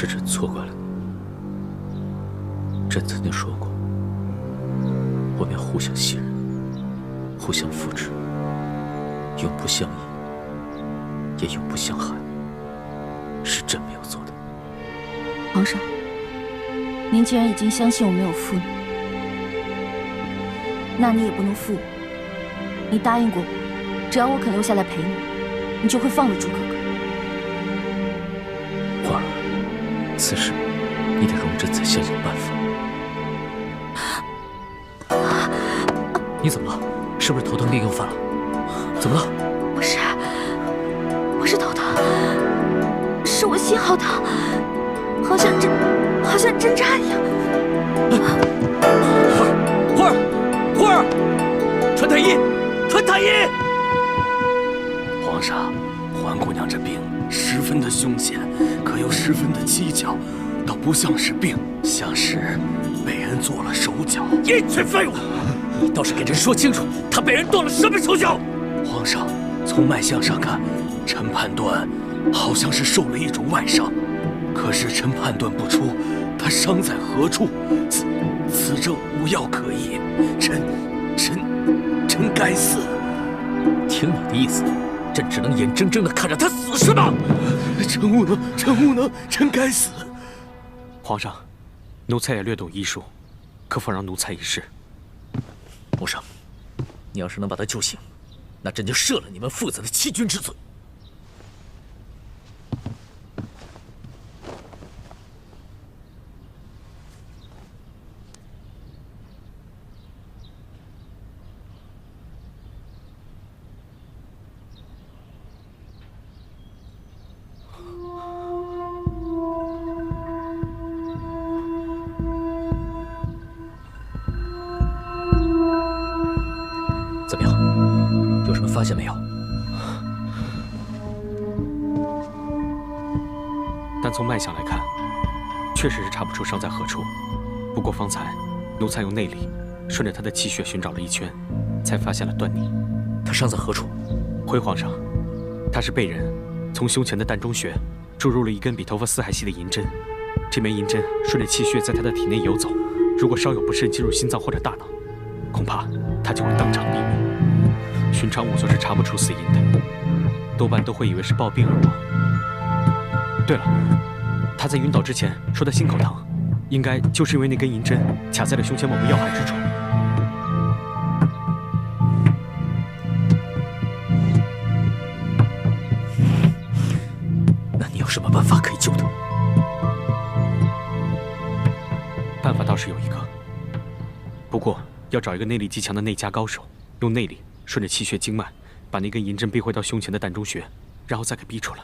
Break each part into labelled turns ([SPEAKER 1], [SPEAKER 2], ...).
[SPEAKER 1] 是朕错怪了你。朕曾经说过，我们要互相信任，互相扶持，永不相依，也永不相害。是朕没有做的。
[SPEAKER 2] 皇上，您既然已经相信我没有负你，那你也不能负我。你答应过我，只要我肯留下来陪你，你就会放得住哥哥。
[SPEAKER 1] 花儿，此事你得容朕再想想办法。你怎么了？是不是头疼病又犯了？怎么了？
[SPEAKER 2] 不是头疼，是我心好疼，好像针扎一样。
[SPEAKER 1] 花儿，传太医，传太医！
[SPEAKER 3] 皇上，环姑娘这病十分的凶险，可又十分的蹊跷，倒不像是病，像是被人做了手脚。
[SPEAKER 1] 一群废物！你倒是给朕说清楚，他被人动了什么手脚？
[SPEAKER 3] 皇上，从脉象上看，臣判断好像是受了一种外伤，可是臣判断不出他伤在何处，此症无药可医，臣该死。
[SPEAKER 1] 听你的意思，朕只能眼睁睁地看着他死是吗？
[SPEAKER 3] 臣无能，臣该死。
[SPEAKER 4] 皇上，奴才也略懂医术，可否让奴才一试？
[SPEAKER 1] 皇上，你要是能把他救醒，那朕就赦了你们父子的欺君之罪。怎么样？有什么发现没有？
[SPEAKER 4] 但从脉象来看，确实是查不出伤在何处。不过方才奴才用内力顺着他的气血寻找了一圈，才发现了端倪。
[SPEAKER 1] 他伤在何处？
[SPEAKER 4] 回皇上，他是被人从胸前的膻中穴注入了一根比头发丝还细的银针。这枚银针顺着气血在他的体内游走，如果稍有不慎进入心脏或者大脑，恐怕他就会当场毙命。寻常仵作是查不出死因的，多半都会以为是暴病而亡。对了，他在晕倒之前说他心口疼，应该就是因为那根银针卡在了胸前某个要害之处。
[SPEAKER 1] 那你有什么办法可以救他？
[SPEAKER 4] 办法倒是有一个，不过要找一个内力极强的内家高手，用内力顺着气血经脉，把那根银针逼回到胸前的膻中穴，然后再给逼出来。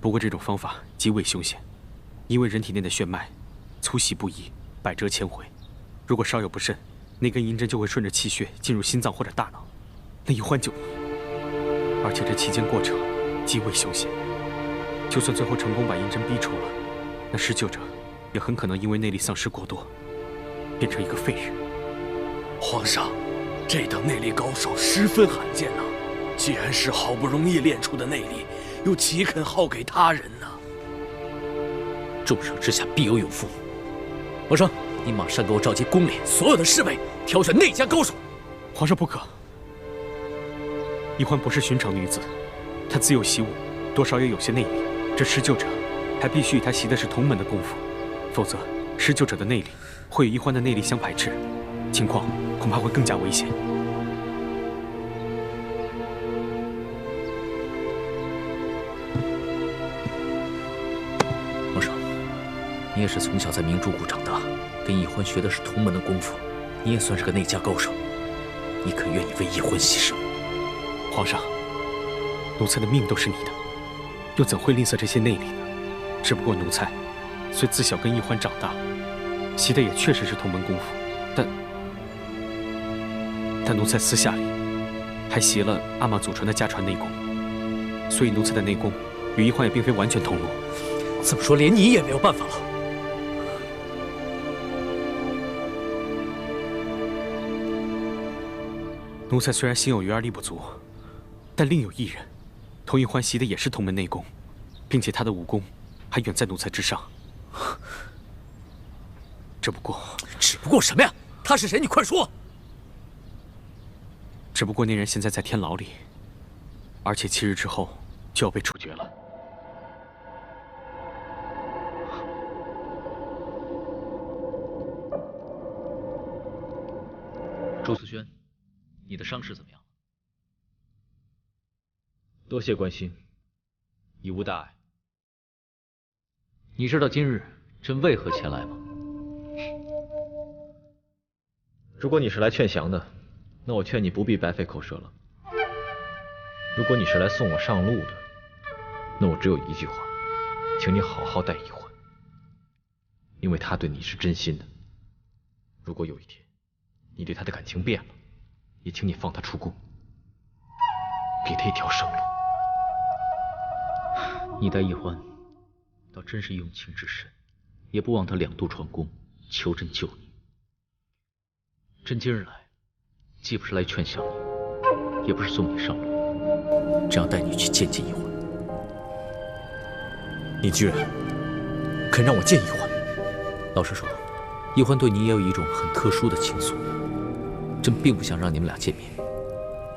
[SPEAKER 4] 不过这种方法极为凶险，因为人体内的血脉粗细不一，百折千回。如果稍有不慎，那根银针就会顺着气血进入心脏或者大脑，那一换就……而且这期间过程极为凶险。就算最后成功把银针逼出了，那施救者也很可能因为内力丧失过多，变成一个废人。
[SPEAKER 3] 皇上，这等内力高手十分罕见呐！既然是好不容易练出的内力，又岂肯耗给他人呢？
[SPEAKER 1] 重赏之下必有勇夫。皇上，你马上给我召集宫里所有的侍卫，挑选内家高手。
[SPEAKER 4] 皇上不可，宜欢不是寻常女子，她自幼习武，多少也有些内力。这施救者还必须与她习的是同门的功夫，否则施救者的内力会与宜欢的内力相排斥，情况恐怕会更加危险。
[SPEAKER 1] 皇上，你也是从小在明珠谷长大，跟宜欢学的是同门的功夫，你也算是个内家高手，你可愿意为宜欢牺牲？
[SPEAKER 4] 皇上，奴才的命都是你的，又怎会吝啬这些内力呢？只不过奴才虽自小跟宜欢长大，习的也确实是同门功夫，但奴才私下里还习了阿玛祖传的家传内功，所以奴才的内功与宜欢也并非完全同路。
[SPEAKER 1] 这么说，连你也没有办法了。
[SPEAKER 4] 奴才虽然心有余而力不足，但另有一人，同宜欢习的也是同门内功，并且他的武功还远在奴才之上。只不过，
[SPEAKER 1] 只不过什么呀？他是谁？你快说！
[SPEAKER 4] 只不过那人现在在天牢里，而且7日之后就要被处决了。
[SPEAKER 1] 朱思轩，你的伤势怎么样？
[SPEAKER 5] 多谢关心，已无大碍。
[SPEAKER 1] 你知道今日朕为何前来吗？
[SPEAKER 5] 如果你是来劝降的，那我劝你不必白费口舌了。如果你是来送我上路的，那我只有一句话，请你好好待易欢，因为他对你是真心的。如果有一天你对他的感情变了，也请你放他出宫，给他一条生路。
[SPEAKER 1] 你待易欢，倒真是用情至深，也不忘他2度闯宫，求朕救你。朕今日来，既不是来劝降你，也不是送你上路，只要带你去见见易欢。
[SPEAKER 5] 你居然肯让我见易欢？
[SPEAKER 1] 老实说，易欢对你也有一种很特殊的情愫。朕并不想让你们俩见面，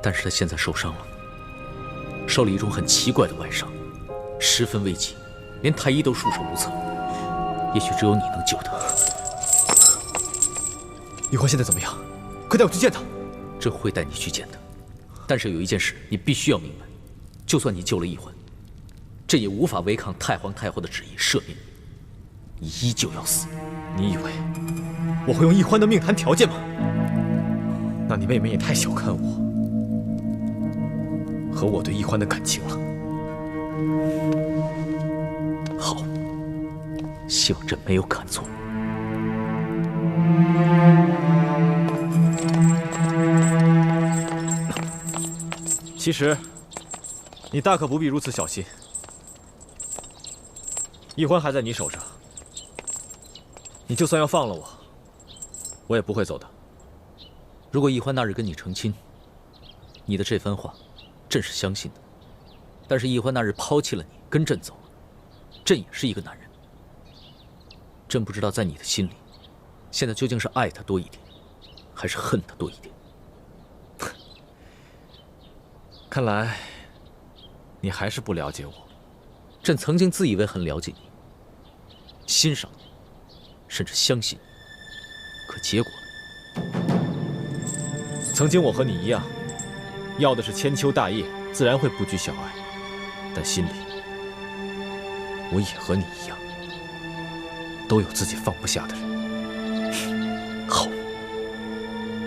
[SPEAKER 1] 但是他现在受伤了，受了一种很奇怪的外伤，十分危急，连太医都束手无策。也许只有你能救他。
[SPEAKER 5] 易欢现在怎么样？快带我去见他！
[SPEAKER 1] 朕会带你去见他，但是有一件事你必须要明白：就算你救了易欢，朕也无法违抗太皇太后的旨意赦免你，你依旧要死。
[SPEAKER 5] 你以为我会用易欢的命谈条件吗？那你妹妹也太小看我和我对易欢的感情了。
[SPEAKER 1] 好，希望朕没有看错。
[SPEAKER 5] 其实，你大可不必如此小心。易欢还在你手上，你就算要放了我，我也不会走的。
[SPEAKER 1] 如果易欢那日跟你成亲，你的这番话，朕是相信的。但是易欢那日抛弃了你，跟朕走了，朕也是一个男人。朕不知道在你的心里，现在究竟是爱他多一点，还是恨他多一点。
[SPEAKER 5] 看来，你还是不了解我。
[SPEAKER 1] 朕曾经自以为很了解你，欣赏你，甚至相信你，可结果呢？
[SPEAKER 5] 曾经我和你一样，要的是千秋大业，自然会不拘小爱。但心里，我也和你一样，都有自己放不下的人。
[SPEAKER 1] 好，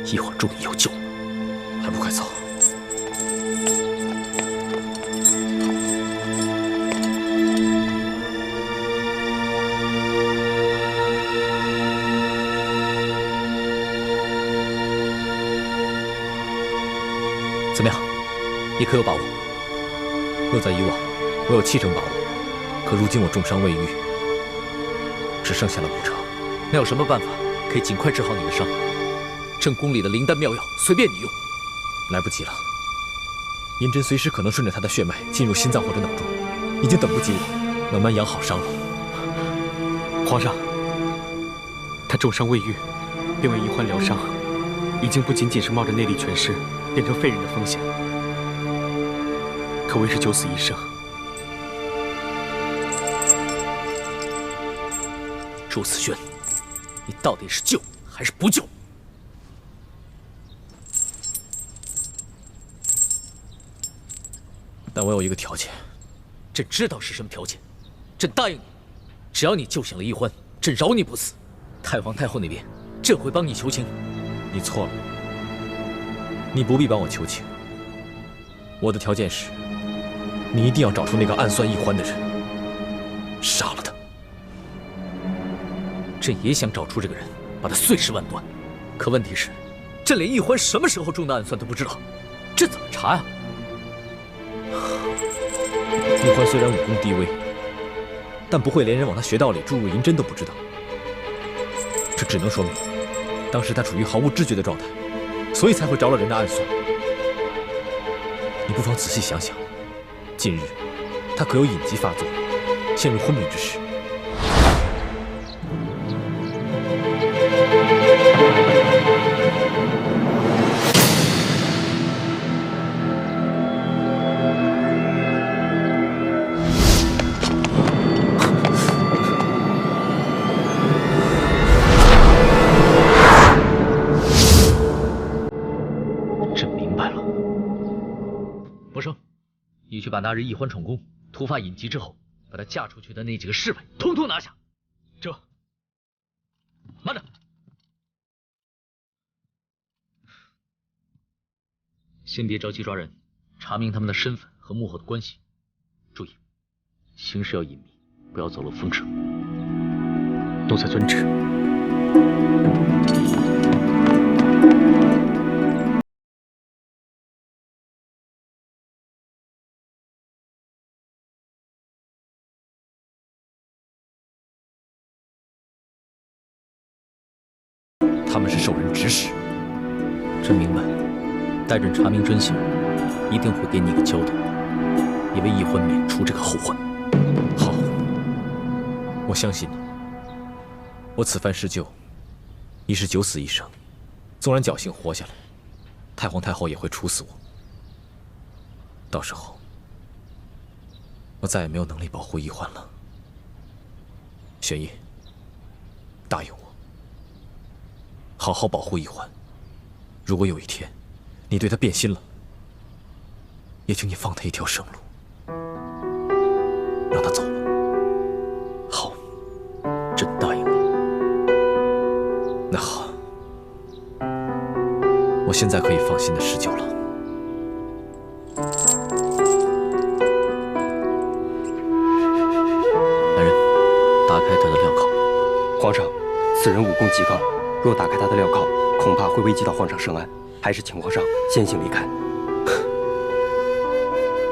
[SPEAKER 1] 一会儿终于有救了，
[SPEAKER 5] 还不快走！
[SPEAKER 1] 怎么样？你可有把握？
[SPEAKER 5] 若在以往，我有70%把握，可如今我重伤未愈，只剩下了5成。
[SPEAKER 1] 那有什么办法可以尽快治好你的伤？朕宫里的灵丹妙药随便你用。
[SPEAKER 5] 来不及了，银针随时可能顺着他的血脉进入心脏或者脑中，已经等不及我慢慢养好伤了。
[SPEAKER 4] 皇上，他重伤未愈，便为易欢疗伤，已经不仅仅是冒着内力全失变成废人的风险，可谓是九死一生。
[SPEAKER 1] 朱思轩，你到底是救还是不救？
[SPEAKER 5] 但我有一个条件。
[SPEAKER 1] 朕知道是什么条件，朕答应你，只要你救醒了易欢，朕饶你不死。太皇太后那边，朕会帮你求情。
[SPEAKER 5] 你错了，你不必帮我求情。我的条件是，你一定要找出那个暗算易欢的人，杀了他。
[SPEAKER 1] 朕也想找出这个人，把他碎尸万段。可问题是，朕连易欢什么时候中的暗算都不知道，这怎么查呀？
[SPEAKER 5] 易欢虽然武功低微，但不会连人往他穴道里注入银针都不知道。这只能说明，当时他处于毫无知觉的状态，所以才会着了人的暗算。你不妨仔细想想，近日他可有隐疾发作，陷入昏迷之时？国生，你去把那日易欢宠宫突发隐疾之后，把她嫁出去的那几个侍卫统统拿下。
[SPEAKER 3] 这，
[SPEAKER 5] 慢着，先别着急抓人，查明他们的身份和幕后的关系。注意，行事要隐秘，不要走漏风声。
[SPEAKER 4] 奴才遵旨。
[SPEAKER 1] 他们是受人指使。朕明白，待朕查明真相，一定会给你一个交代，也为易欢免除这个后患。
[SPEAKER 6] 好，我相信你。我此番施救，已是九死一生，纵然侥幸活下来，太皇太后也会处死我。到时候，我再也没有能力保护易欢了。玄烨，答应我，好好保护易欢。如果有一天你对他变心了，也请你放他一条生路，让他走了。
[SPEAKER 1] 好，朕答应你。
[SPEAKER 6] 那好，我现在可以放心的施救了。
[SPEAKER 1] 来人，打开他的镣铐。
[SPEAKER 7] 皇上，此人武功极高，若打开他的镣铐，恐怕会危及到皇上圣安，还是请皇上先行离开。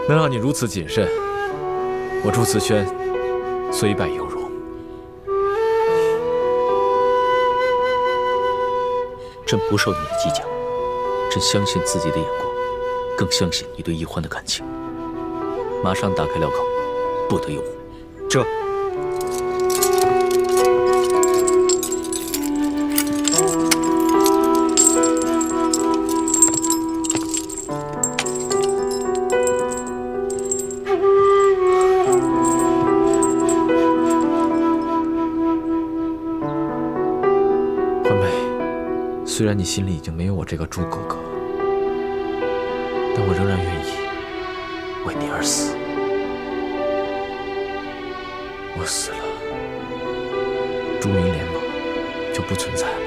[SPEAKER 6] 能让你如此谨慎，我朱慈轩虽败犹荣。
[SPEAKER 1] 朕不受你的计较，朕相信自己的眼光，更相信你对易欢的感情。马上打开镣铐，不得有误。
[SPEAKER 7] 这。
[SPEAKER 6] 虽然你心里已经没有我这个猪哥哥，但我仍然愿意为你而死。我死了，朱明联盟就不存在了，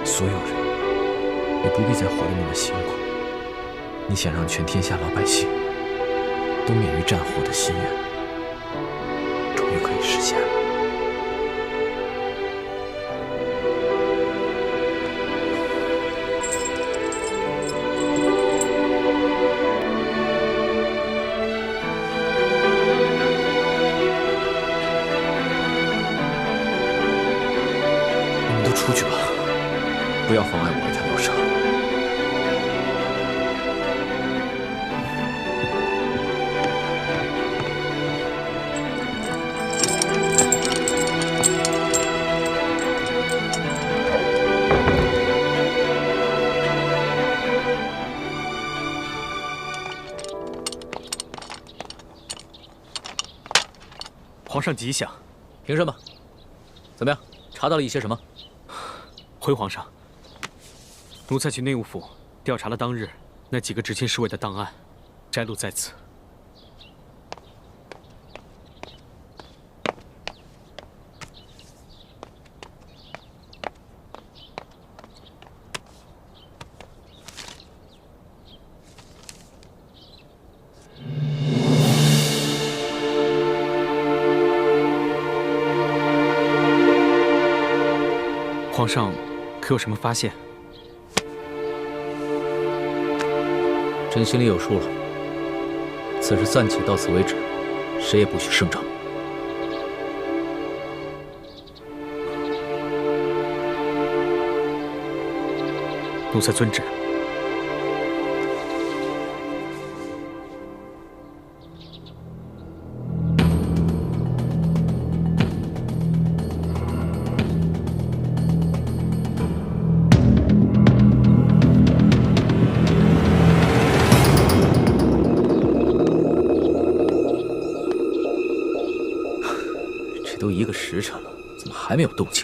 [SPEAKER 6] 所有人也不必再活得那么辛苦。你想让全天下老百姓都免于战祸的心愿，终于可以实现了。出去吧，不要妨碍我为他疗伤。
[SPEAKER 4] 皇上吉祥。
[SPEAKER 1] 凭什么？怎么样？查到了一些什么？
[SPEAKER 4] 回皇上，奴才去内务府调查了当日那几个执勤侍卫的档案，摘录在此。皇上，可有什么发现？
[SPEAKER 1] 朕心里有数了。此事暂且到此为止，谁也不许声张。
[SPEAKER 4] 奴才遵旨。
[SPEAKER 1] 都1个时辰了，怎么还没有动静？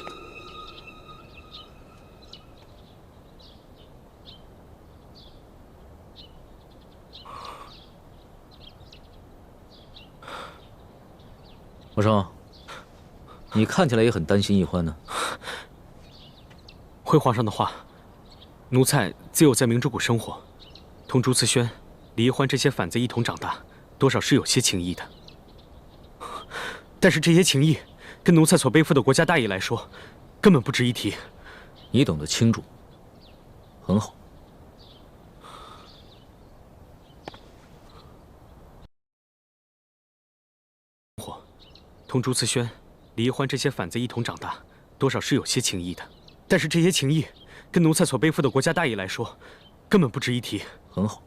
[SPEAKER 1] 皇上，你看起来也很担心易欢呢。
[SPEAKER 4] 回皇上的话，奴才自幼在明珠谷生活，同朱慈轩、李易欢这些反贼一同长大，多少是有些情谊的。但是这些情谊，跟奴才所背负的国家大义来说，根本不值一提。
[SPEAKER 1] 你懂得轻重，很好。
[SPEAKER 4] 同朱慈轩、李易欢这些反贼一同长大，多少是有些情谊的。但是这些情谊，跟奴才所背负的国家大义来说，根本不值一提。
[SPEAKER 1] 很好。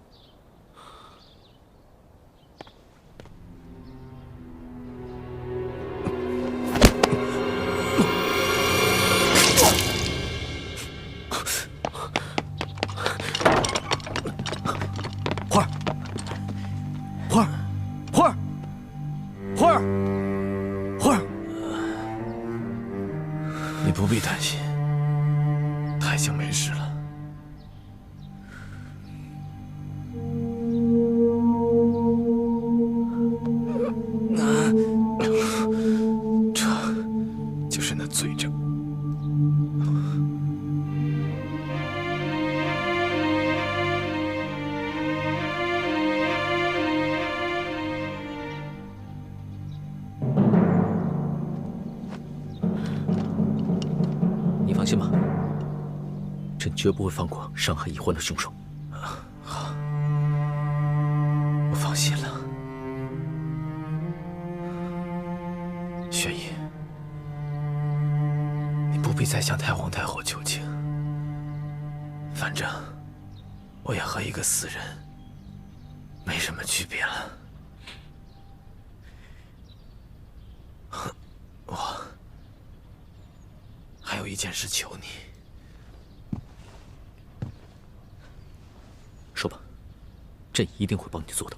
[SPEAKER 3] 花儿，花儿，花儿，花儿，花儿，
[SPEAKER 6] 你不必担心，他已经没事了。这就是那罪证。
[SPEAKER 1] 你放心吧，朕绝不会放过伤害易欢的凶手。
[SPEAKER 6] 好，我放心了。轩逸，你不必再向太皇太后求情。反正我也和一个死人没什么区别了。我还有一件事求你。
[SPEAKER 1] 说吧，朕一定会帮你做的。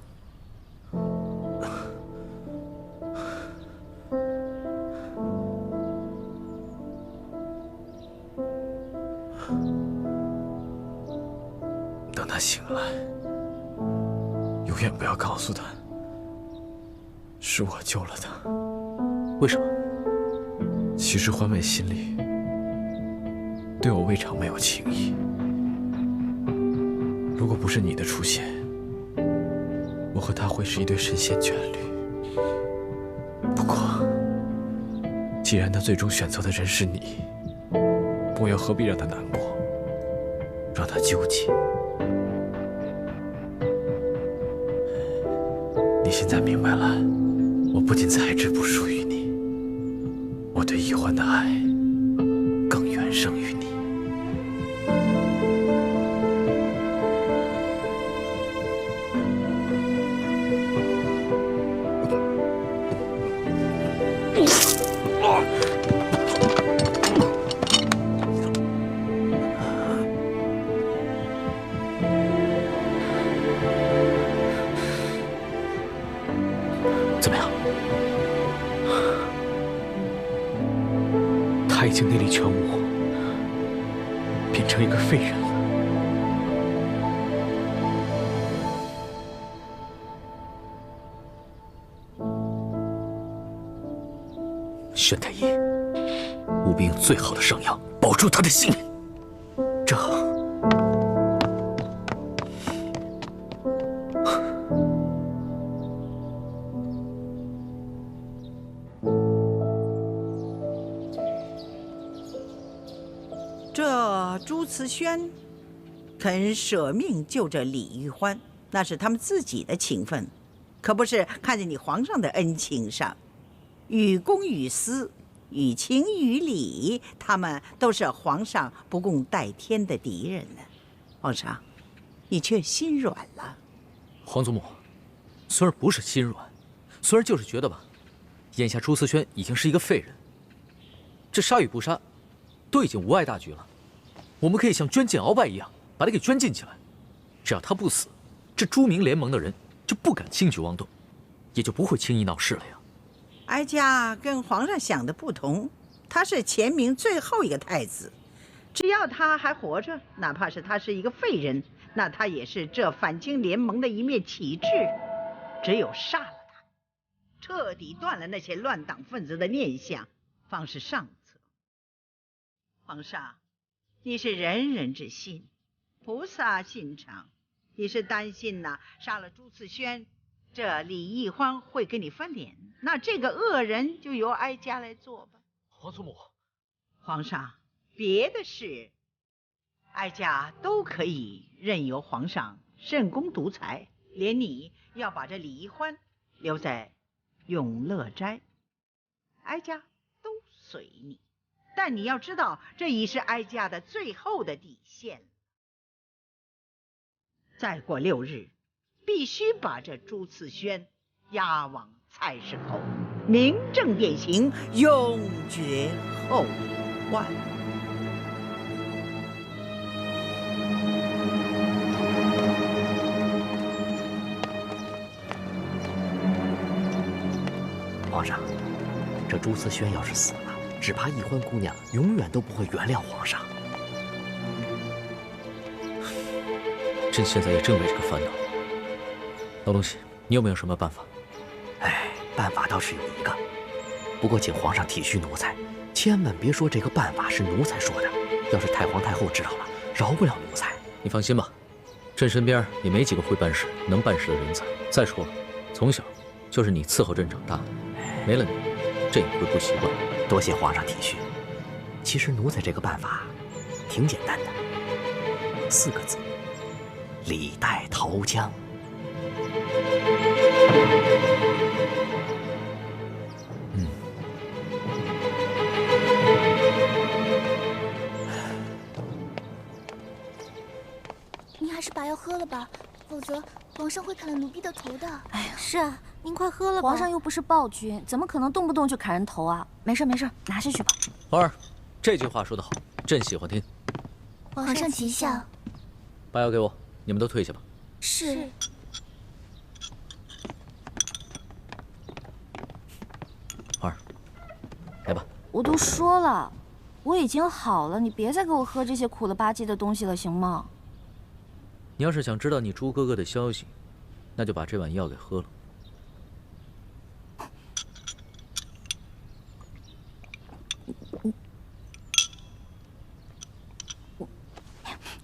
[SPEAKER 6] 等他醒来，永远不要告诉他，是我救了他。
[SPEAKER 1] 为什么？
[SPEAKER 6] 其实欢美心里对我未尝没有情意。如果不是你的出现，我和他会是一对神仙眷侣。不过，既然他最终选择的人是你，我又何必让他难过，让他纠结？你现在明白了，我不仅才智不输于你，我对易欢的爱更远胜于你。
[SPEAKER 1] 怎么样？
[SPEAKER 4] 他已经内力全无，变成一个废人了。
[SPEAKER 1] 宣太医，务必用最好的伤药保住他的性命。正好。
[SPEAKER 8] 这朱慈轩肯舍命救这李玉欢，那是他们自己的情分，可不是看在你皇上的恩情上。于公于私，于情于理，他们都是皇上不共戴天的敌人呢。皇上，你却心软了。
[SPEAKER 1] 皇祖母，孙儿不是心软，孙儿就是觉得吧，眼下朱慈轩已经是一个废人，这杀与不杀，都已经无碍大局了。我们可以像捐进鳌拜一样，把他给捐进起来。只要他不死，这朱明联盟的人就不敢轻举妄动，也就不会轻易闹事了呀。
[SPEAKER 8] 哀家跟皇上想的不同，他是前明最后一个太子，只要他还活着，哪怕是他是一个废人，那他也是这反清联盟的一面旗帜。只有杀了他，彻底断了那些乱党分子的念想，方是上策。皇上，你是仁人之心，菩萨心肠，你是担心杀了朱次轩，这李易欢会跟你翻脸，那这个恶人就由哀家来做吧。
[SPEAKER 6] 皇祖母，
[SPEAKER 8] 皇上，别的事哀家都可以任由皇上任宫独裁，连你要把这李易欢留在永乐斋，哀家都随你。但你要知道，这已是哀家的最后的底线了。再过6日，必须把这朱次轩押往菜市口，明正典刑，永绝后患。
[SPEAKER 9] 皇上，这朱次轩要是死了，只怕易欢姑娘永远都不会原谅皇上。
[SPEAKER 6] 朕现在也正为这个烦恼。老东西，你有没有什么办法？
[SPEAKER 9] 办法倒是有一个，不过请皇上体恤奴才，千万别说这个办法是奴才说的，要是太皇太后知道了，饶不了奴才。
[SPEAKER 6] 你放心吧，朕身边也没几个会办事、能办事的人才。再说了，从小就是你伺候朕长大的，没了你，朕也会不习惯。
[SPEAKER 9] 多谢皇上体恤。其实奴才这个办法挺简单的，4个字：李代桃僵。
[SPEAKER 2] 您还是把药喝了吧，否则皇上会砍了奴婢的头的。
[SPEAKER 10] 哎呀，是啊，您快喝了吧。
[SPEAKER 2] 皇上又不是暴君，怎么可能动不动就砍人头啊？没事没事，拿下去吧。
[SPEAKER 6] 皇儿，这句话说得好，朕喜欢听。
[SPEAKER 2] 皇上吉祥。
[SPEAKER 6] 把药给我，你们都退下吧。
[SPEAKER 2] 是。
[SPEAKER 6] 皇儿，来吧。
[SPEAKER 2] 我都说了，我已经好了，你别再给我喝这些苦了吧唧的东西了，行吗？
[SPEAKER 6] 你要是想知道你朱哥哥的消息，那就把这碗药给喝了。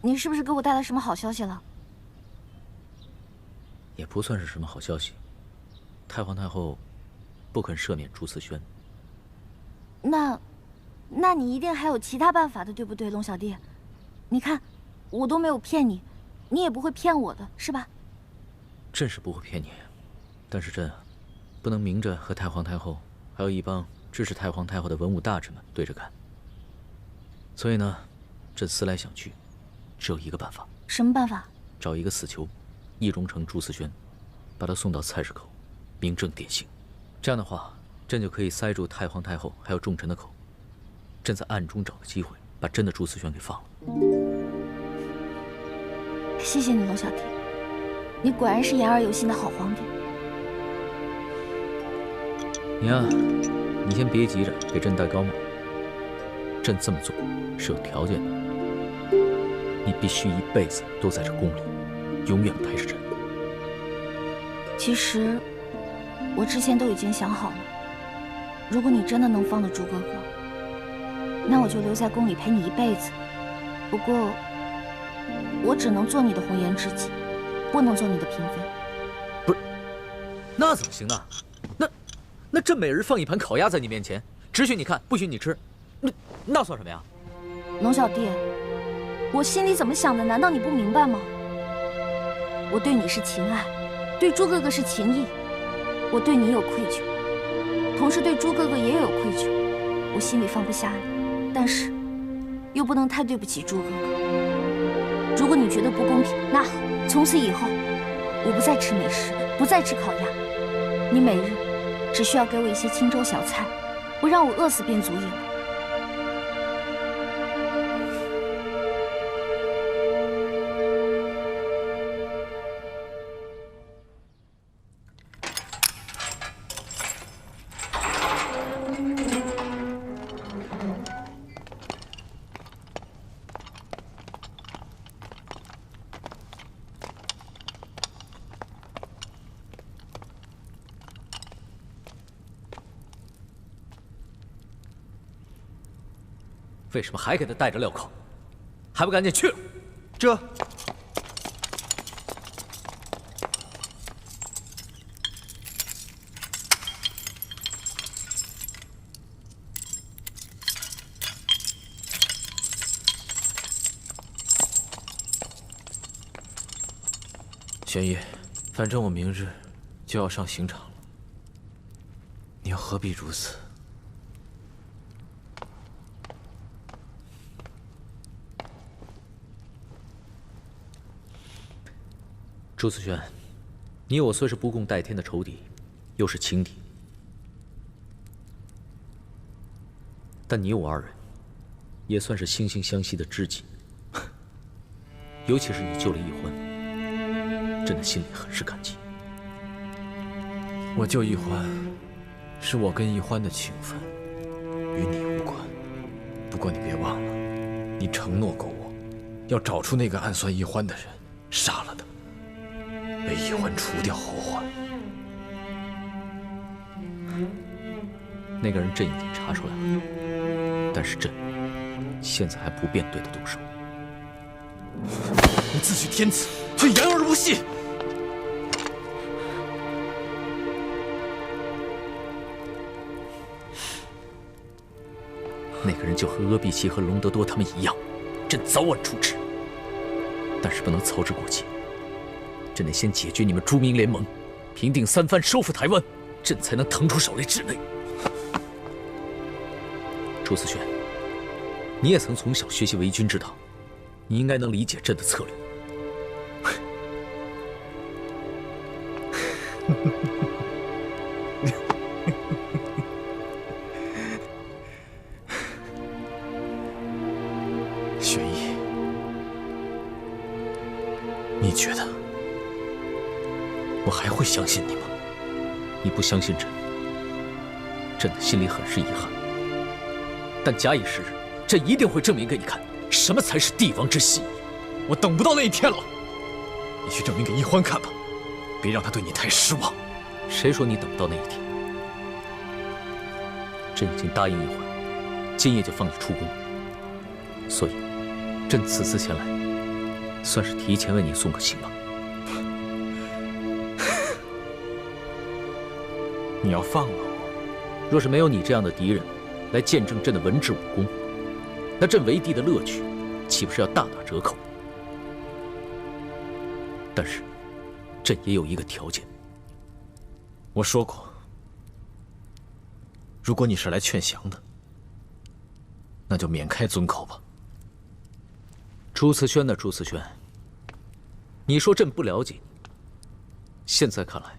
[SPEAKER 2] 你是不是给我带来什么好消息了？
[SPEAKER 6] 也不算是什么好消息。太皇太后不肯赦免朱次轩。
[SPEAKER 2] 那你一定还有其他办法的，对不对，龙小弟？你看，我都没有骗你，你也不会骗我的，是吧？
[SPEAKER 6] 朕是不会骗你，但是朕不能明着和太皇太后还有一帮支持太皇太后的文武大臣们对着干。所以呢，朕思来想去，只有一个办法。
[SPEAKER 2] 什么办法？
[SPEAKER 6] 找一个死囚，易容成朱次轩，把他送到菜市口，明正典刑。这样的话，朕就可以塞住太皇太后还有众臣的口。朕在暗中找个机会，把真的朱次轩给放了。
[SPEAKER 2] 谢谢你，龙小弟，你果然是言而有信的好皇帝。
[SPEAKER 6] 你呀，你先别急着给朕戴高帽。朕这么做是有条件的，你必须一辈子都在这宫里，永远陪着朕。
[SPEAKER 2] 其实，我之前都已经想好了，如果你真的能放得朱哥哥，那我就留在宫里陪你一辈子。不过，我只能做你的红颜知己，不能做你的嫔妃。
[SPEAKER 6] 不是，那怎么行呢？那朕每日放一盘烤鸭在你面前，只许你看，不许你吃，那算什么呀？
[SPEAKER 2] 龙小弟，我心里怎么想的，难道你不明白吗？我对你是情爱，对朱哥哥是情义，我对你有愧疚，同时对朱哥哥也有愧疚，我心里放不下你，但是又不能太对不起朱哥哥。如果你觉得不公平，那好，从此以后我不再吃美食，不再吃烤鸭，你每日只需要给我一些清粥小菜，不让我饿死便足矣了。
[SPEAKER 1] 为什么还给他带着镣铐？还不赶紧去了！
[SPEAKER 3] 这。
[SPEAKER 6] 玄烨，反正我明日就要上刑场了，你又何必如此？
[SPEAKER 1] 朱思轩，你我虽是不共戴天的仇敌，又是情敌，但你我二人也算是惺惺相惜的知己。尤其是你救了易欢，朕的心里很是感激。
[SPEAKER 6] 我救易欢，是我跟易欢的情分，与你无关。不过你别忘了，你承诺过我，要找出那个暗算易欢的人，杀了他，为易欢除掉后患。
[SPEAKER 1] 那个人朕已经查出来了，但是朕现在还不便对他动手。
[SPEAKER 6] 你自诩天子，却言而无信。
[SPEAKER 1] 那个人就和阿碧琪和隆德多他们一样，朕早晚处置。但是不能操之过急，朕得先解决你们朱明联盟，平定三藩，收复台湾，朕才能腾出手来治内。朱思轩，你也曾从小学习为军之道，你应该能理解朕的策略。
[SPEAKER 6] 玄烨，你觉得我还会相信你吗？
[SPEAKER 1] 你不相信朕，朕的心里很是遗憾。但假以时日，朕一定会证明给你看，什么才是帝王之心。
[SPEAKER 6] 我等不到那一天了，你去证明给易欢看吧，别让他对你太失望。
[SPEAKER 1] 谁说你等不到那一天？朕已经答应易欢，今夜就放你出宫。所以，朕此次前来，算是提前为你送个行吧。
[SPEAKER 6] 你要放了我？
[SPEAKER 1] 若是没有你这样的敌人来见证朕的文治武功，那朕为帝的乐趣岂不是要大打折扣？但是，朕也有一个条件。
[SPEAKER 6] 我说过，如果你是来劝降的，那就免开尊口吧。
[SPEAKER 1] 朱慈轩呢？朱慈轩，你说朕不了解你，现在看来，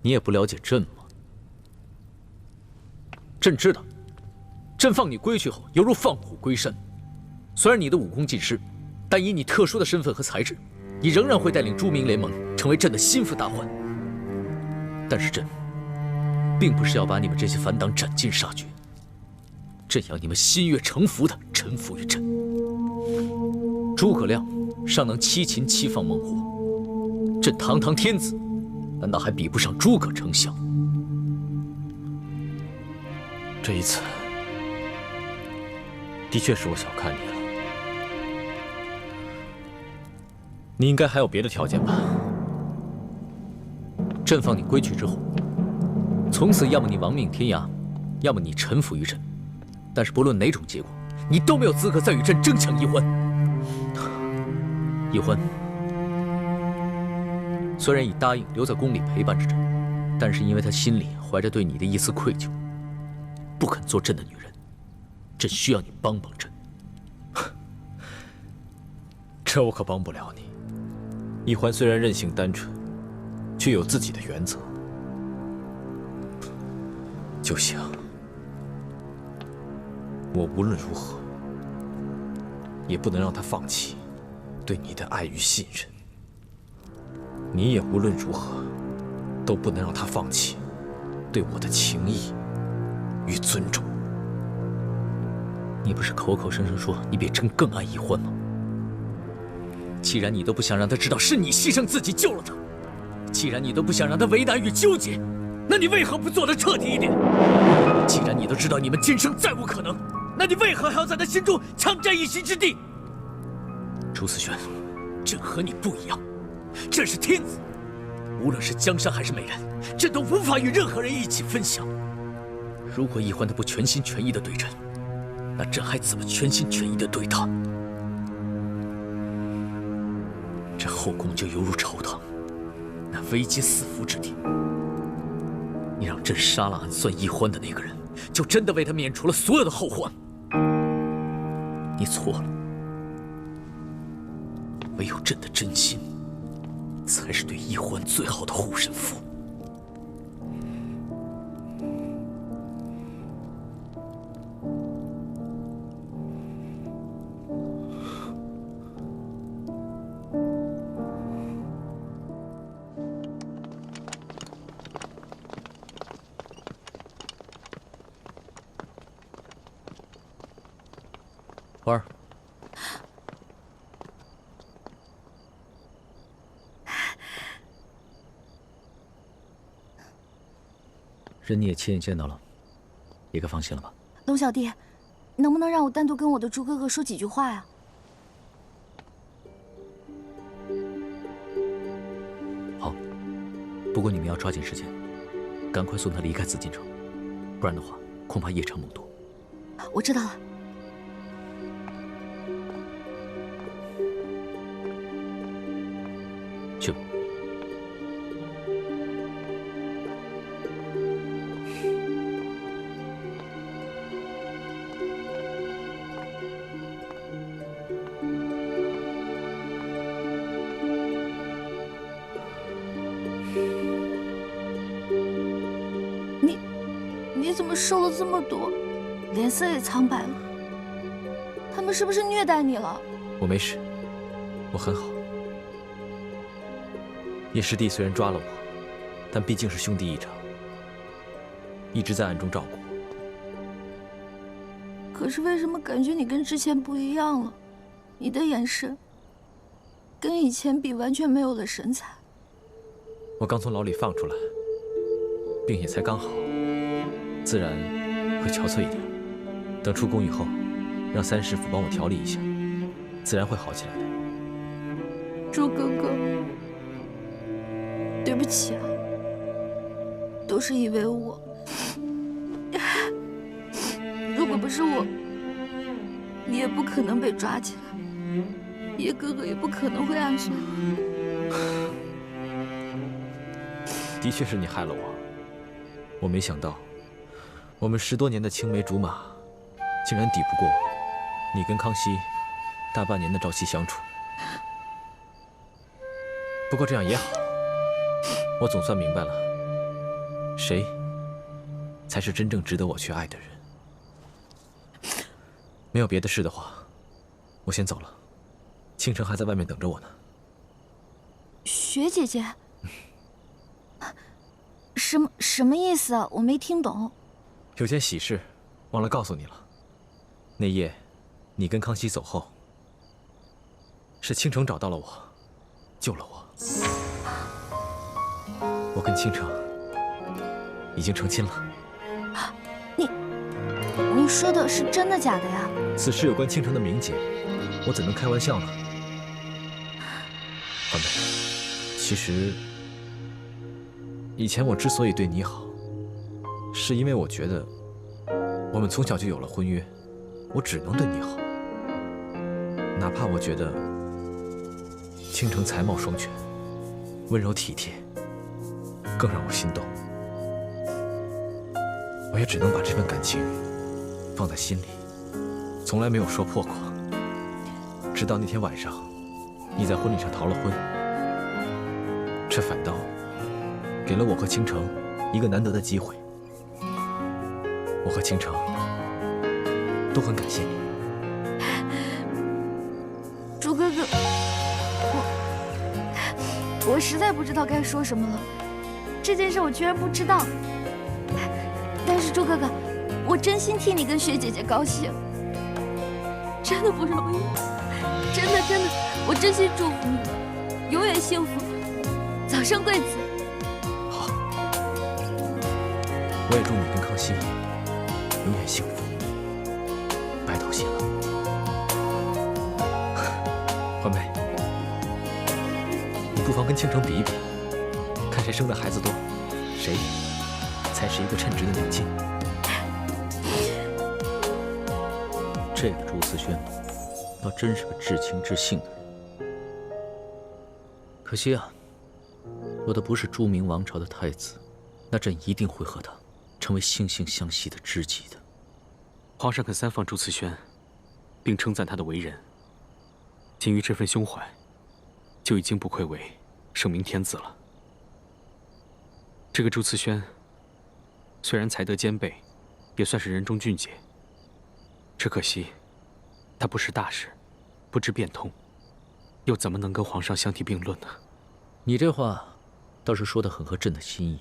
[SPEAKER 1] 你也不了解朕吗？朕知道，朕放你归去后，犹如放虎归山。虽然你的武功尽失，但以你特殊的身份和才智，你仍然会带领朱明联盟成为朕的心腹大患。但是朕并不是要把你们这些反党斩尽杀绝，朕要你们心悦诚服地臣服于朕。诸葛亮尚能七擒七放猛虎，朕堂堂天子，难道还比不上诸葛丞相？
[SPEAKER 6] 这一次，的确是我小看你了。你应该还有别的条件吧？
[SPEAKER 1] 朕放你归去之后，从此要么你亡命天涯，要么你臣服于朕。但是不论哪种结果，你都没有资格再与朕争抢易欢。易欢虽然已答应留在宫里陪伴着朕，但是因为她心里怀着对你的一丝愧疚，不肯做朕的女人。朕需要你帮帮朕。
[SPEAKER 6] 这我可帮不了你。易欢虽然任性单纯，却有自己的原则。就像我无论如何也不能让他放弃对你的爱与信任，你也无论如何都不能让他放弃对我的情谊与尊重。
[SPEAKER 1] 你不是口口声声说你比朕更爱易欢吗？既然你都不想让他知道是你牺牲自己救了他，既然你都不想让他为难与纠结，那你为何不做得彻底一点？既然你都知道你们今生再无可能，那你为何还要在他心中强占一席之地？
[SPEAKER 6] 朱思轩，
[SPEAKER 1] 朕和你不一样，朕是天子，无论是江山还是美人，朕都无法与任何人一起分享。如果易欢他不全心全意地对朕，那朕还怎么全心全意地对他？这后宫就犹如朝堂，那危机四伏之地。你让朕杀了暗算易欢的那个人，就真的为他免除了所有的后患。你错了，唯有朕的真心，才是对易欢最好的护身符。
[SPEAKER 6] 花儿，
[SPEAKER 1] 人你也亲眼见到了，也该放心了吧？
[SPEAKER 2] 龙小弟，能不能让我单独跟我的朱哥哥说几句话呀？
[SPEAKER 1] 好，不过你们要抓紧时间，赶快送他离开紫禁城，不然的话，恐怕夜长梦多。
[SPEAKER 2] 我知道了。
[SPEAKER 1] 去吧。
[SPEAKER 2] 你怎么瘦了这么多，脸色也苍白了？他们是不是虐待你了？
[SPEAKER 6] 我没事，我很好。叶师弟虽然抓了我，但毕竟是兄弟一场，一直在暗中照顾我。
[SPEAKER 2] 可是为什么感觉你跟之前不一样了？你的眼神跟以前比完全没有了神采。
[SPEAKER 6] 我刚从牢里放出来，病也才刚好，自然会憔悴一点。等出宫以后，让三师傅帮我调理一下，自然会好起来的。
[SPEAKER 2] 朱哥哥，对不起啊，都是因为我。如果不是我，你也不可能被抓起来，叶哥哥也不可能会暗算。
[SPEAKER 6] 的确是你害了我，我没想到，我们10多年的青梅竹马，竟然抵不过你跟康熙大半年的朝夕相处。不过这样也好，我总算明白了，谁才是真正值得我去爱的人。没有别的事的话，我先走了。倾城还在外面等着我呢。
[SPEAKER 2] 雪姐姐，什么意思啊？我没听懂。
[SPEAKER 6] 有件喜事忘了告诉你了。那夜，你跟康熙走后，是倾城找到了我，救了我。我跟倾城已经成亲了。
[SPEAKER 2] 你说的是真的假的呀？
[SPEAKER 6] 此事有关倾城的名节，我怎能开玩笑呢？环妹，其实以前我之所以对你好，是因为我觉得我们从小就有了婚约，我只能对你好。哪怕我觉得倾城才貌双全，温柔体贴，更让我心动，我也只能把这份感情放在心里，从来没有说破过。直到那天晚上，你在婚礼上逃了婚，这反倒给了我和倾城一个难得的机会。我和倾城都很感谢你。
[SPEAKER 2] 朱哥哥，我实在不知道该说什么了。这件事我居然不知道。但是朱哥哥，我真心替你跟雪姐姐高兴，真的不容易，真的，我真心祝福你们永远幸福，早生贵子。
[SPEAKER 6] 好，我也祝你跟康熙永远幸福。些了。环妹，你不妨跟倾城比一比，看谁生的孩子多，谁才是一个称职的母亲。
[SPEAKER 1] 这个朱思轩，倒真是个至情至性的人。可惜啊，若他不是朱明王朝的太子，那朕一定会和他成为惺惺相惜的知己的。
[SPEAKER 4] 皇上肯三放朱慈轩，并称赞他的为人，仅于这份胸怀，就已经不愧为圣明天子了。这个朱慈轩，虽然才德兼备，也算是人中俊杰。只可惜，他不识大事，不知变通，又怎么能跟皇上相提并论呢？
[SPEAKER 1] 你这话倒是说得很合朕的心意。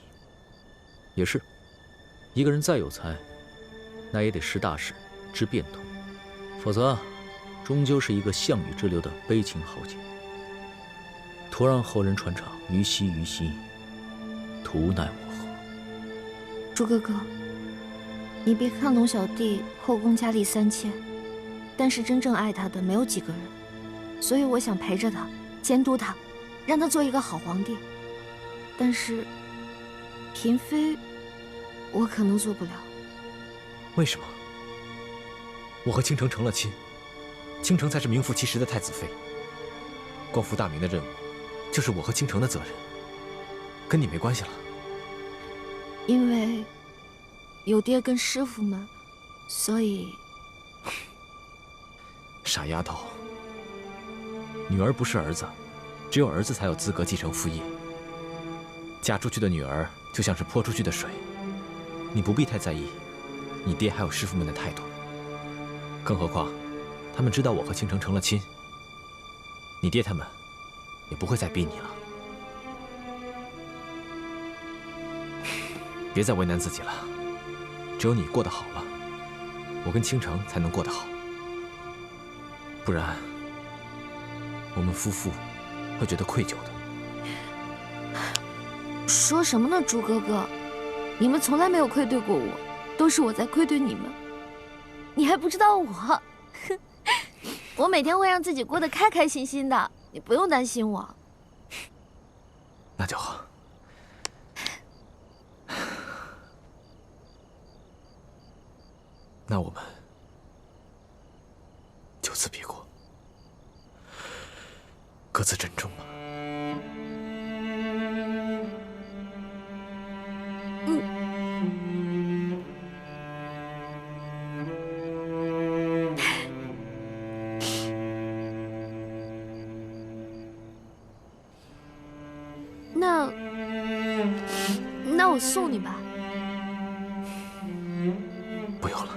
[SPEAKER 1] 也是，一个人再有才，那也得识大事，知变通，否则终究是一个项羽之流的悲情豪杰。徒让后人传唱于兮于兮，图奈我何？
[SPEAKER 2] 朱哥哥，你别看龙小弟后宫佳丽3000，但是真正爱他的没有几个人，所以我想陪着他，监督他，让他做一个好皇帝。但是嫔妃，我可能做不了。
[SPEAKER 6] 为什么？我和倾城成了亲，倾城才是名副其实的太子妃。光复大明的任务，就是我和倾城的责任，跟你没关系了。
[SPEAKER 2] 因为有爹跟师傅们，所以……
[SPEAKER 6] 傻丫头，女儿不是儿子，只有儿子才有资格继承父业。嫁出去的女儿就像是泼出去的水，你不必太在意你爹还有师傅们的态度。更何况，他们知道我和倾城成了亲，你爹他们也不会再逼你了。别再为难自己了，只有你过得好了，我跟倾城才能过得好。不然，我们夫妇会觉得愧疚的。
[SPEAKER 2] 说什么呢，朱哥哥？你们从来没有愧对过我，都是我在愧对你们。你还不知道我，我每天会让自己过得开开心心的，你不用担心我。
[SPEAKER 6] 那就好。那我们就此别过，各自珍重吧。
[SPEAKER 2] 那我送你吧。
[SPEAKER 6] 不用了。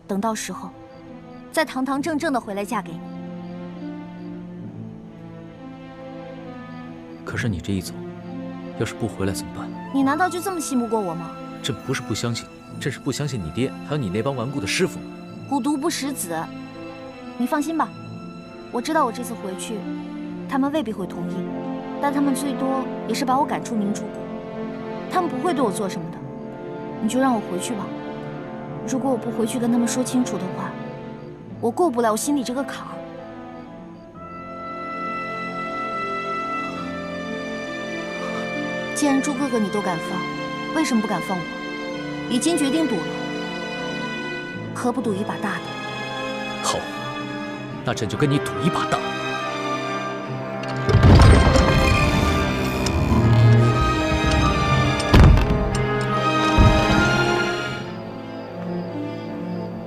[SPEAKER 2] 等到时候，再堂堂正正的回来嫁给你。
[SPEAKER 6] 可是你这一走，要是不回来怎么办？
[SPEAKER 2] 你难道就这么信不过我吗？
[SPEAKER 6] 朕不是不相信你，朕是不相信你爹还有你那帮顽固的师傅们。
[SPEAKER 2] 虎毒不食子，你放心吧，我知道我这次回去，他们未必会同意，但他们最多也是把我赶出明珠谷，他们不会对我做什么的。你就让我回去吧。如果我不回去跟他们说清楚的话，我过不了我心里这个坎儿。既然朱哥哥你都敢放，为什么不敢放我？已经决定赌了，何不赌一把大的？
[SPEAKER 6] 好，那朕就跟你赌一把大。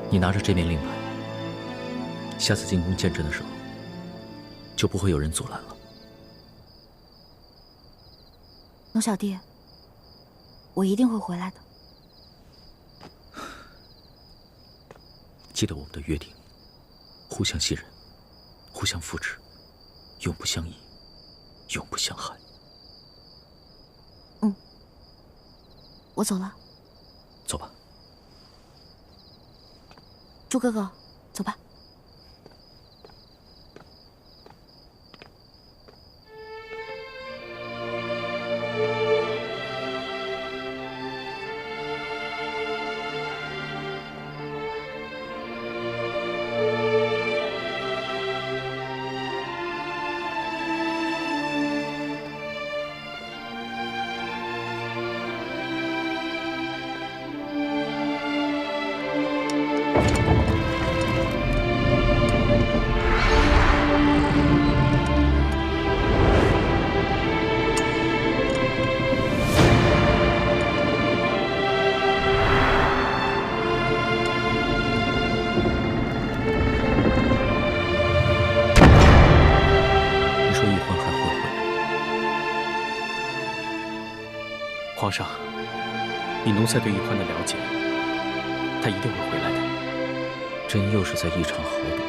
[SPEAKER 6] 你拿着这面令牌，下次进宫见朕的时候，就不会有人阻拦了。
[SPEAKER 2] 龙小弟，我一定会回来的。
[SPEAKER 6] 记得我们的约定，互相信任，互相扶持，永不相疑，永不相害。
[SPEAKER 2] 嗯，我走了。
[SPEAKER 6] 走吧。
[SPEAKER 2] 朱哥哥，走吧。
[SPEAKER 4] 皇上，以奴才对奕欢的了解，他一定会回来的。
[SPEAKER 6] 朕又是在一场豪赌。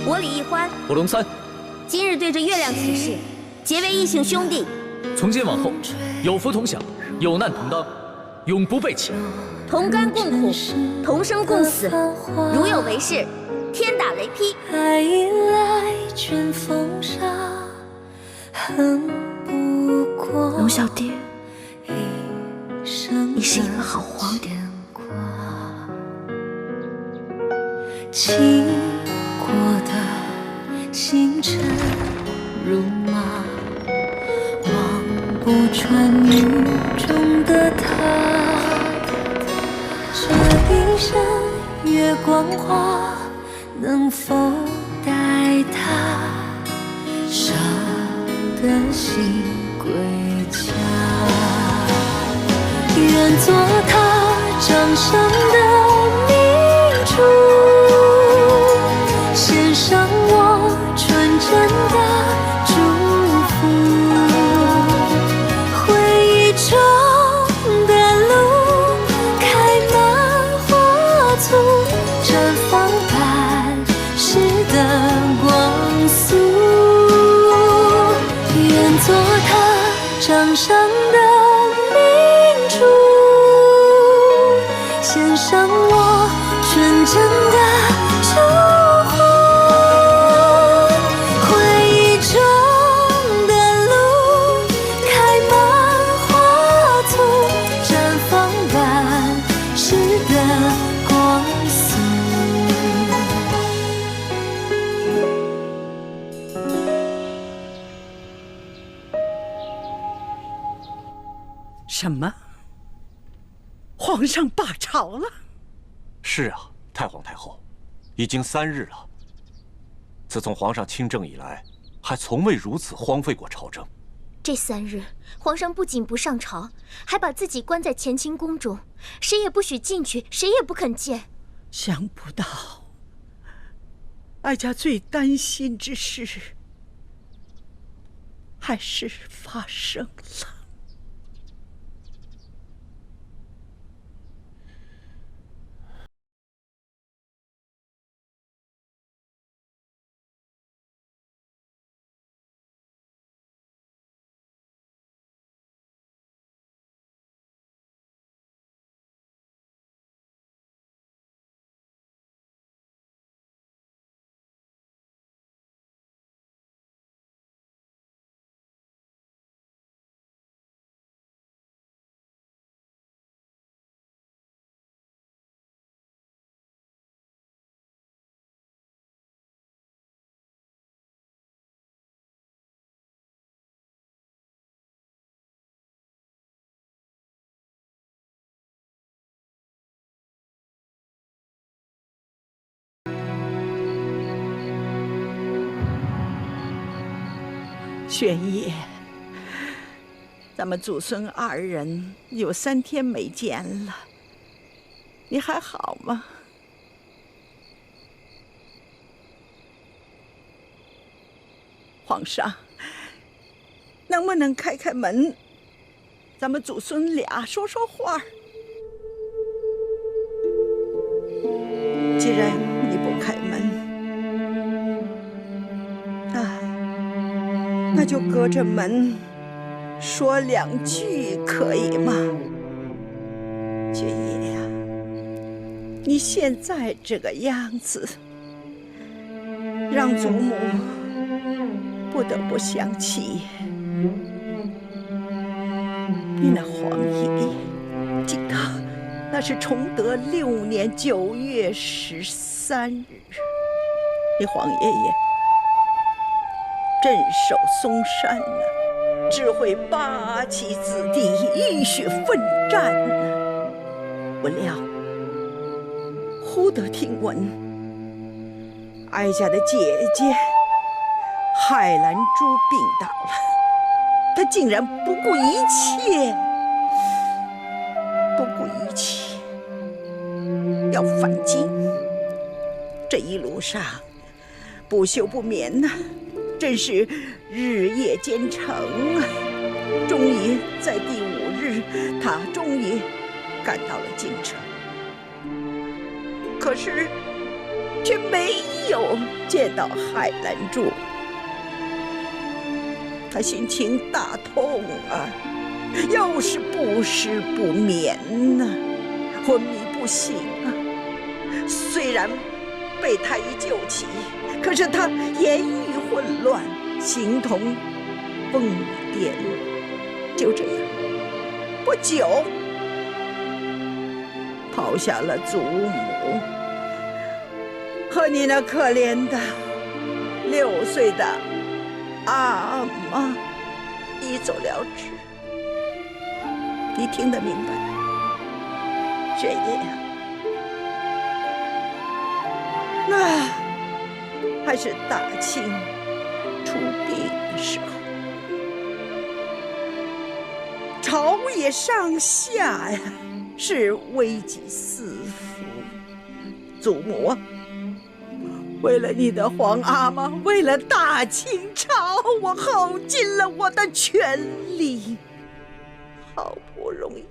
[SPEAKER 2] 我李奕欢，
[SPEAKER 6] 我龙三，
[SPEAKER 2] 今日对着月亮起誓，结为异姓兄弟。
[SPEAKER 6] 从今往后，有福同享，有难同当，永不背弃。
[SPEAKER 2] 同甘共苦，同生共死。如有违誓，天打雷劈。
[SPEAKER 11] 爱已来，卷风沙，恨不过。
[SPEAKER 2] 龙小弟，你是一个好皇帝。
[SPEAKER 11] 经过的星辰如马，望不穿雨中的他。这一生月光花，能否带他舍得心归家？愿做他掌上的明珠，献上我纯真的祝福。回忆中的路开满花簇，绽放般诗的光速。愿做他掌上的明珠，献上我纯真的祝福。回忆中的路开满花簇，绽放般诗的
[SPEAKER 8] 什么？皇上罢朝了？
[SPEAKER 12] 是啊，太皇太后，已经3日了。自从皇上亲政以来，还从未如此荒废过朝政。
[SPEAKER 10] 这3日，皇上不仅不上朝，还把自己关在乾清宫中，谁也不许进去，谁也不肯见。
[SPEAKER 8] 想不到，哀家最担心之事，还是发生了。玄烨，咱们祖孙2人有3天没见了，你还好吗？皇上，能不能开开门，咱们祖孙俩说说话？既然你不开门，那就隔着门说2句，可以吗？玄烨呀，你现在这个样子，让祖母不得不想起你那皇爷爷。记得那是崇德6年9月13日，你皇爷爷镇守嵩山呢，指挥8旗子弟浴血奋战呢。不料忽得听闻，哀家的姐姐海兰珠病倒了，她竟然不顾一切要返京。这一路上不休不眠呐，真是日夜兼程啊！终于在第5日，他终于赶到了京城，可是却没有见到海兰珠。他心情大痛啊，又是不食不眠呐，昏迷不醒啊。虽然被太医救起，可是他言语混乱，形同疯癫。就这样，不久抛下了祖母和你那可怜的6岁的阿妈一走了之。你听得明白？玄烨呀，那还是大清初帝的时候，朝野上下呀是危机四伏。祖母啊，为了你的皇阿玛，为了大清朝，我耗尽了我的全力，好不容易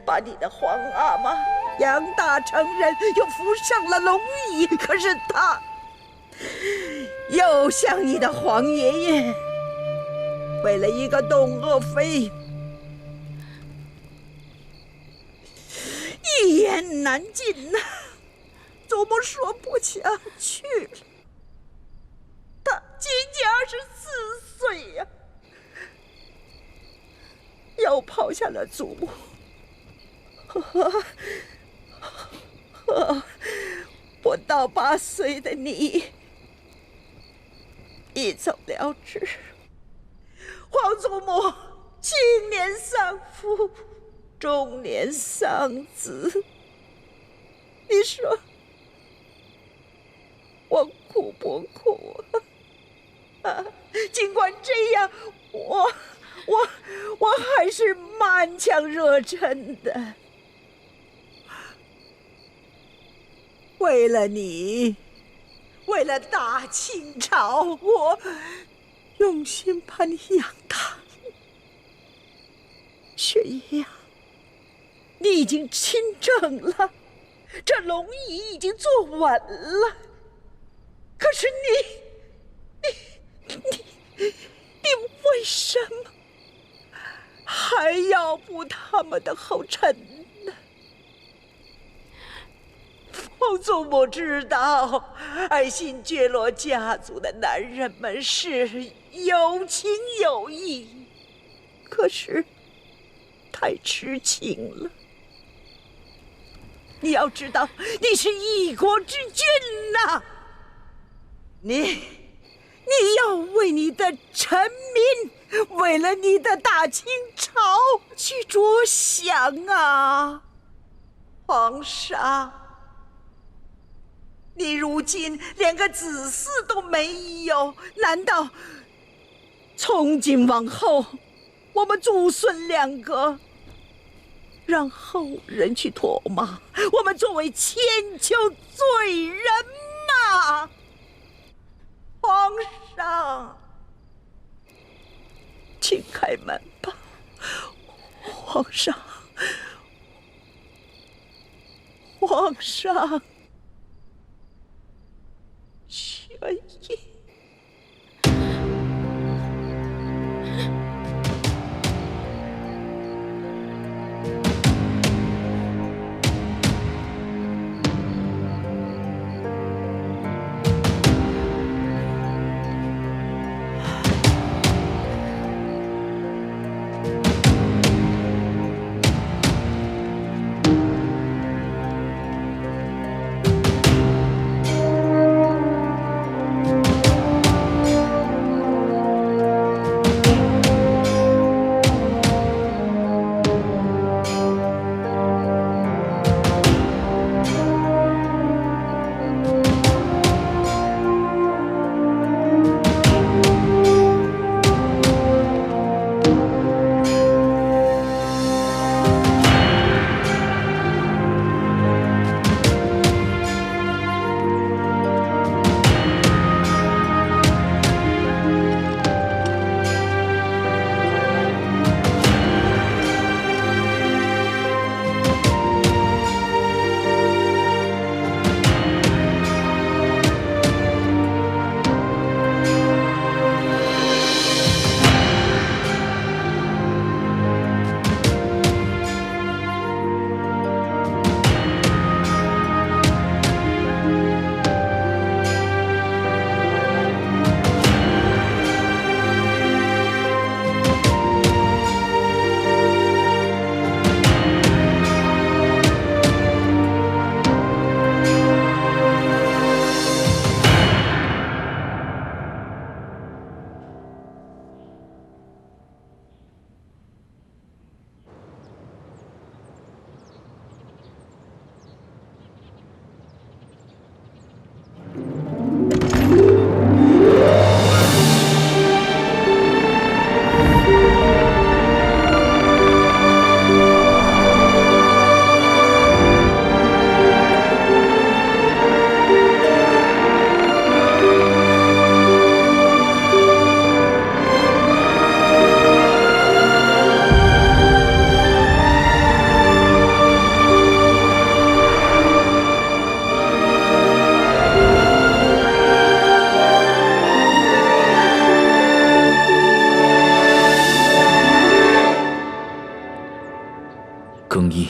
[SPEAKER 8] 把你的皇阿玛养大成人，又扶上了龙椅，可是他又像你的皇爷爷，为了一个董鄂妃，一言难尽呐。祖母说不下去了，他仅仅24岁呀，又抛下了祖母和不到8岁的你一走了之。皇祖母青年丧父，中年丧子，你说我苦不苦啊？尽管这样，我还是满腔热忱的。为了你，为了大清朝，我用心把你养大。雪姨呀，你已经亲政了，这龙椅已经坐稳了。可是你为什么还要步他们的后尘呢？凤祖母知道，爱新觉罗家族的男人们是有情有义，可是太痴情了。你要知道，你是一国之君呐，你要为你的臣民，为了你的大清朝去着想啊，皇上。你如今连个子嗣都没有，难道从今往后，我们祖孙两个让后人去唾骂我们作为千秋罪人吗？皇上，请开门吧，皇上，皇上。雪姨，
[SPEAKER 1] 更衣。